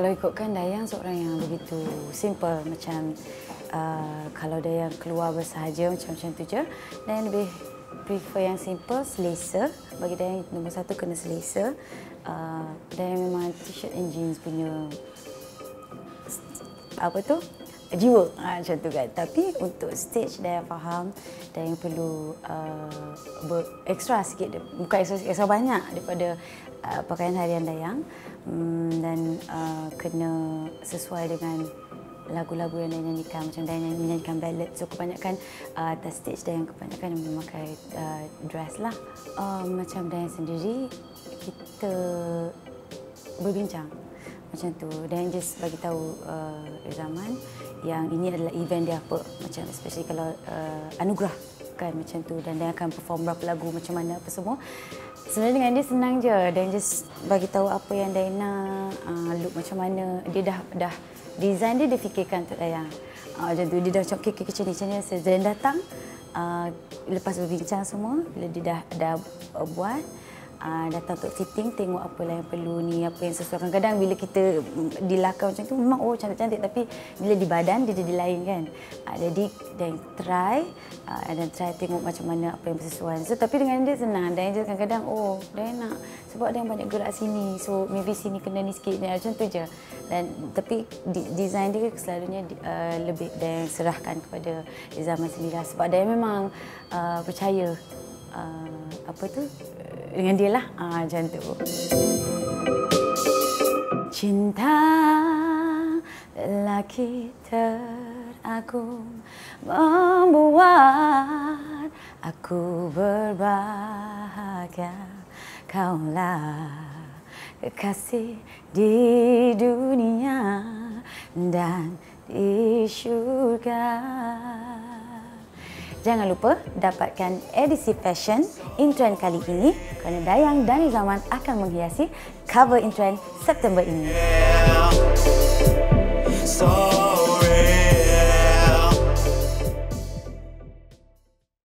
Kalau ikutkan Dayang seorang yang begitu simple, macam kalau Dayang keluar bersahaja macam tu je. Dayang lebih prefer yang simple, selesa. Bagi Dayang nombor satu kena selesa. Dayang memang t-shirt and jeans punya jiwa macam tu kan. Tapi untuk stage Dayang faham Dayang perlu ekstra sikit, bukan ekstra banyak daripada pakaian harian Dayang, dan kena sesuai dengan lagu-lagu yang Dayang nyanyikan. Macam Dayang menyanyikan ballad, so kebanyakan atas stage Dayang kebanyakan memakai dress lah. Macam Dayang sendiri, kita berbincang macam tu. Dayang just bagi tahu Zaman yang ini adalah event dia apa, macam especially kalau anugerah kan macam tu, dan dia akan perform berapa lagu macam mana apa semua. Sebenarnya dengan dia senang je, dan just bagi tahu apa yang dia nak, look macam mana. Dia dah design dia fikirkan untuk Dayang. Macam tu dia dah cakap okey macam ni. So Dayang datang lepas berbincang semua, bila dia dah buat, datang untuk fitting, tengok apa lah yang perlu ni, apa yang sesuai. Kadang-kadang bila kita dilakar macam tu memang cantik-cantik, tapi bila di badan dia jadi lain kan. Jadi dia try dan try tengok macam mana apa yang bersesuaian. So tapi dengan dia senang. Dan dia kadang-kadang dia nak, sebab dia banyak gerak sini, so maybe sini kena ni sikit, macam tu je. Dan tapi design dia selalunya lebih dia serahkan kepada Zaman sendiri lah. Sebab dia memang percaya dengan dia lah, macam tu. Cinta lelaki teragung membuat aku berbahagia. Kaulah kekasih di dunia dan di syurga. Jangan lupa dapatkan edisi fashion In-Trend kali ini kerana Dayang dan Zaman akan menghiasi cover In-Trend September ini.